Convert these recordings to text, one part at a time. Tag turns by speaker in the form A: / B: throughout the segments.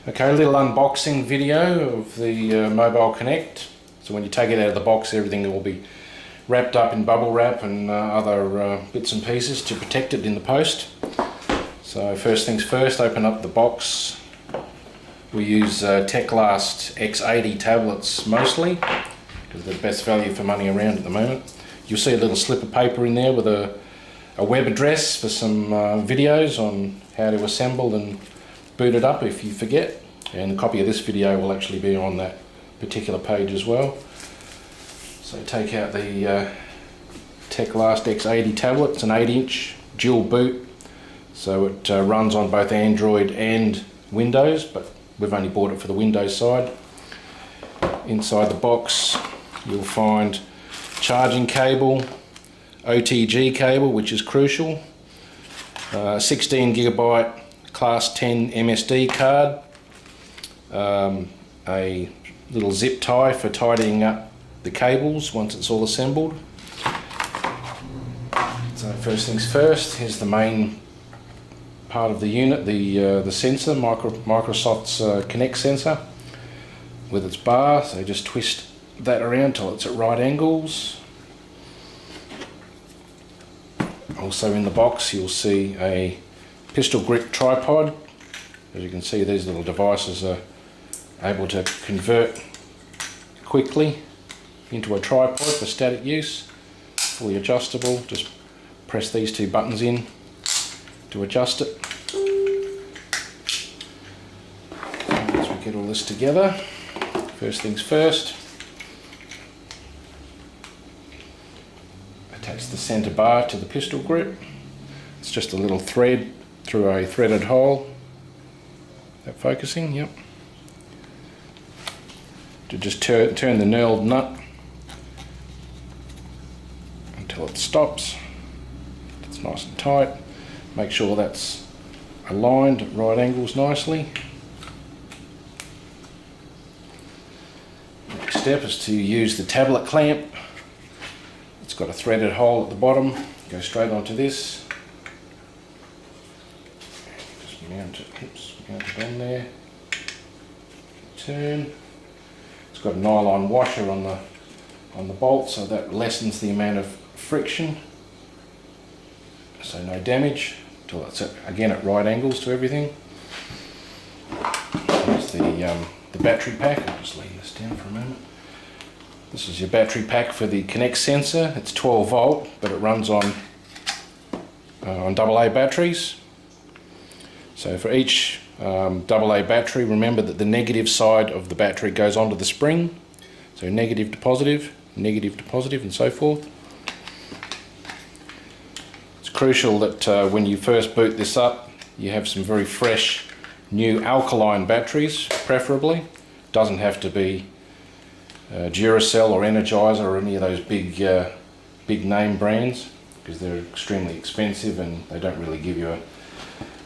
A: Okay, a little unboxing video of the Mobile Kinect. So when you take it out of the box, everything will be wrapped up in bubble wrap and other bits and pieces to protect it in the post. So first things first, open up the box. We use Tech-last X80 tablets mostly, because they're the best value for money around at the moment. You'll see a little slip of paper in there with a web address for some videos on how to assemble and boot it up if you forget, and a copy of this video will actually be on that particular page as well. So take out the Tech-last X80 tablet. It's an 8-inch dual boot, so it runs on both Android and Windows, but we've only bought it for the Windows side. Inside the box you'll find charging cable, OTG cable, which is crucial, 16GB Class 10 MSD card, a little zip tie for tidying up the cables once it's all assembled. So first things first, here's the main part of the unit, the sensor, Microsoft's Kinect sensor with its bar. So just twist that around till it's at right angles. Also in the box you'll see a pistol grip tripod. As you can see, these little devices are able to convert quickly into a tripod for static use. Fully adjustable, just press these two buttons in to adjust it. As we get all this together, first things first, attach the centre bar to the pistol grip. It's just a little thread through a threaded hole. That focusing, yep. To just turn the knurled nut until it stops. It's nice and tight. Make sure that's aligned at right angles nicely. Next step is to use the tablet clamp. It's got a threaded hole at the bottom. Go straight onto this. Mount it on there, turn. It's got a nylon washer on the bolt, so that lessens the amount of friction, so no damage until it's again at right angles to everything. There's the battery pack. I'll just lay this down for a moment. This is your battery pack for the Kinect sensor. It's 12 volt, but it runs on AA batteries. So for each AA battery, remember that the negative side of the battery goes onto the spring. So negative to positive, and so forth. It's crucial that when you first boot this up, you have some very fresh, new alkaline batteries, preferably. Doesn't have to be Duracell or Energizer or any of those big name brands, because they're extremely expensive and they don't really give you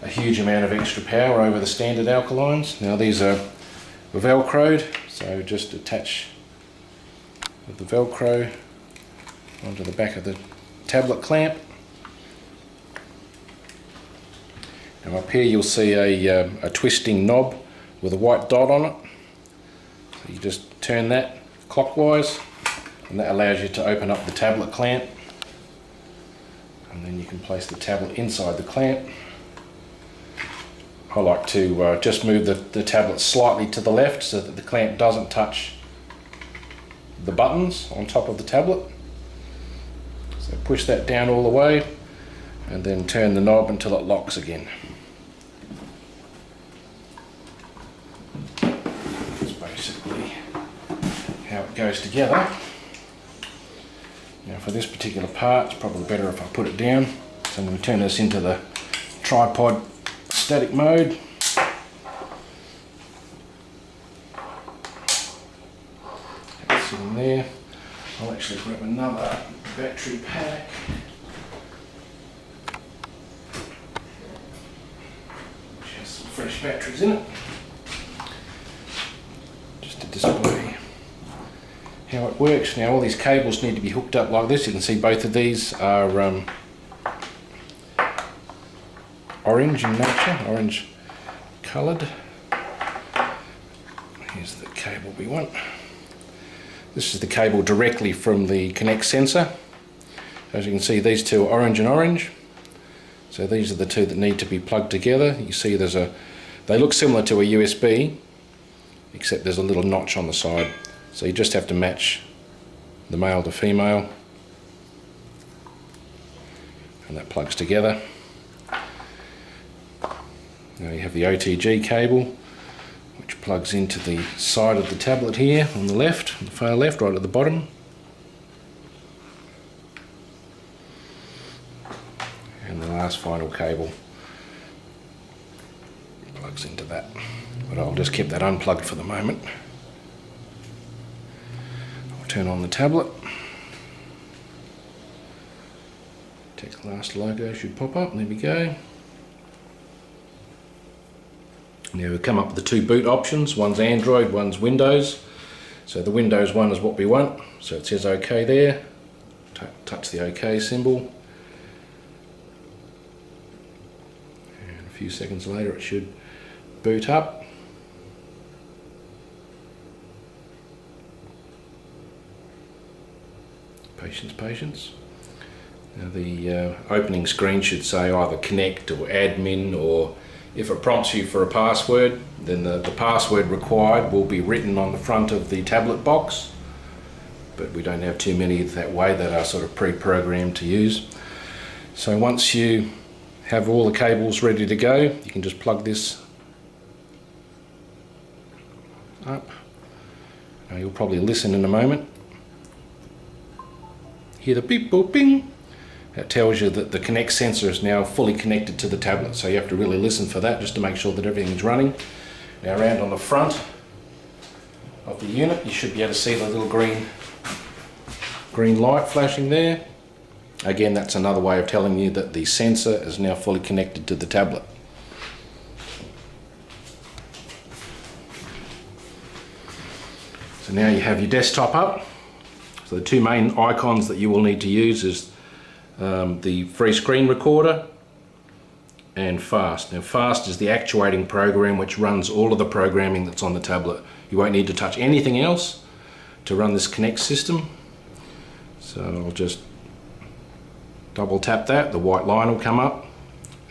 A: a huge amount of extra power over the standard alkalines. Now these are velcroed, so just attach the velcro onto the back of the tablet clamp. Now up here you'll see a twisting knob with a white dot on it. So you just turn that clockwise and that allows you to open up the tablet clamp, and then you can place the tablet inside the clamp. I like to just move the tablet slightly to the left so that the clamp doesn't touch the buttons on top of the tablet. So push that down all the way and then turn the knob until it locks again. That's basically how it goes together. Now for this particular part, it's probably better if I put it down. So I'm going to turn this into the tripod static mode. That's in there. I'll actually grab another battery pack. Which has some fresh batteries in it. Just to display how it works. Now all these cables need to be hooked up like this. You can see both of these are orange in nature, orange coloured. Here's the cable we want. This is the cable directly from the Kinect sensor. As you can see, these two are orange and orange. So these are the two that need to be plugged together. You see they look similar to a USB, except there's a little notch on the side. So you just have to match the male to female. And that plugs together. Now you have the OTG cable, which plugs into the side of the tablet here on the left, on the far left, right at the bottom. And the last final cable plugs into that. But I'll just keep that unplugged for the moment. I'll turn on the tablet. Tech Last logo should pop up, there we go. Now we've come up with the two boot options, one's Android, one's Windows. So the Windows one is what we want, so it says OK there. Touch the OK symbol. And a few seconds later it should boot up. Patience, patience. Now the opening screen should say either Connect or Admin, or if it prompts you for a password, then the password required will be written on the front of the tablet box. But we don't have too many that way that are sort of pre-programmed to use. So once you have all the cables ready to go, you can just plug this up. Now you'll probably listen in a moment. Hear the beep boop bing. That tells you that the Kinect sensor is now fully connected to the tablet, so you have to really listen for that just to make sure that everything's running. Now around on the front of the unit you should be able to see the little green light flashing there. Again, that's another way of telling you that the sensor is now fully connected to the tablet. So now you have your desktop up. So the two main icons that you will need to use is the free screen recorder and Fast. Now Fast is the actuating program which runs all of the programming that's on the tablet. You won't need to touch anything else to run this Kinect system. So I'll just double tap that, the white line will come up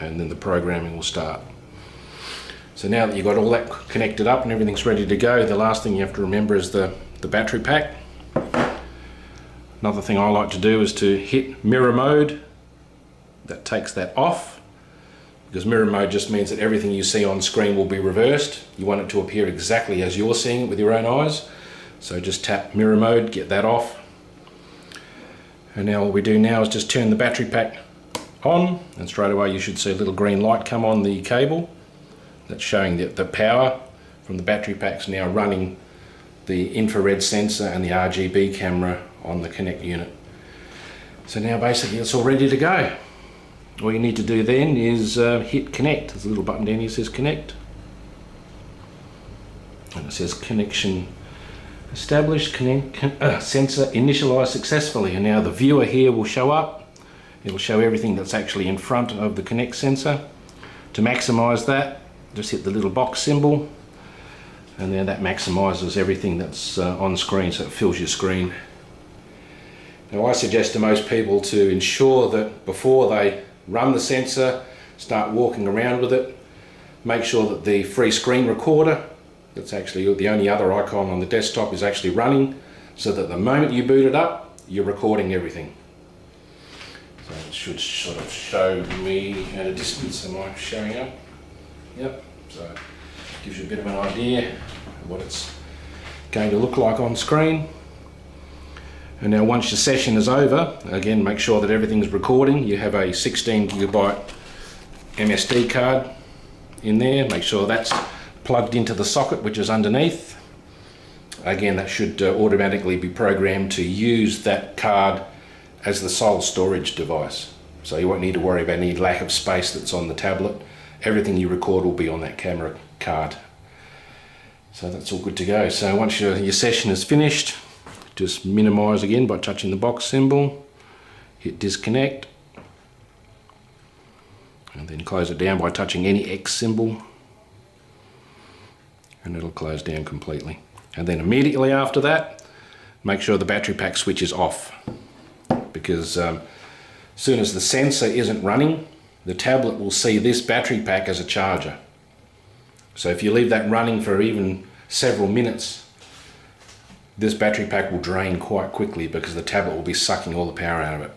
A: and then the programming will start. So now that you've got all that connected up and everything's ready to go, the last thing you have to remember is the battery pack. Another thing I like to do is to hit mirror mode. That takes that off, because mirror mode just means that everything you see on screen will be reversed. You want it to appear exactly as you're seeing it with your own eyes. So just tap mirror mode, get that off. And now all we do now is just turn the battery pack on, and straight away you should see a little green light come on the cable. That's showing that the power from the battery pack's now running the infrared sensor and the RGB camera on the Kinect unit. So now basically it's all ready to go. All you need to do then is hit Connect. There's a little button down here that says Connect. And it says connection established, sensor initialized successfully. And now the viewer here will show up. It'll show everything that's actually in front of the Kinect sensor. To maximize that, just hit the little box symbol, and then that maximizes everything that's on screen, so it fills your screen. Now I suggest to most people to ensure that before they run the sensor, start walking around with it, make sure that the free screen recorder, that's actually the only other icon on the desktop, is actually running, so that the moment you boot it up, you're recording everything. So it should sort of show me at a distance. Am I showing up? Yep, so it gives you a bit of an idea of what it's going to look like on screen. And now once your session is over, again make sure that everything's recording. You have a 16GB MSD card in there. Make sure that's plugged into the socket which is underneath. Again, that should automatically be programmed to use that card as the sole storage device. So you won't need to worry about any lack of space that's on the tablet. Everything you record will be on that camera card. So that's all good to go. So once your session is finished, just minimize again by touching the box symbol, hit disconnect, and then close it down by touching any X symbol. and it'll close down completely. And then immediately after that, make sure the battery pack switch is off, because as soon as the sensor isn't running, the tablet will see this battery pack as a charger. So if you leave that running for even several minutes, this battery pack will drain quite quickly because the tablet will be sucking all the power out of it.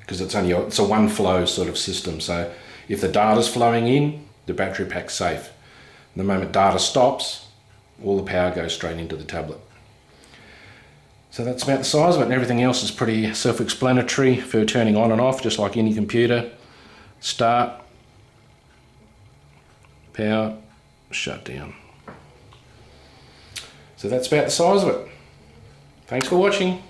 A: Because it's a one flow sort of system. So if the data's flowing in, the battery pack's safe. The moment data stops, all the power goes straight into the tablet. So that's about the size of it, and everything else is pretty self-explanatory for turning on and off, just like any computer. Start, power, shut down. So that's about the size of it. Thanks for watching.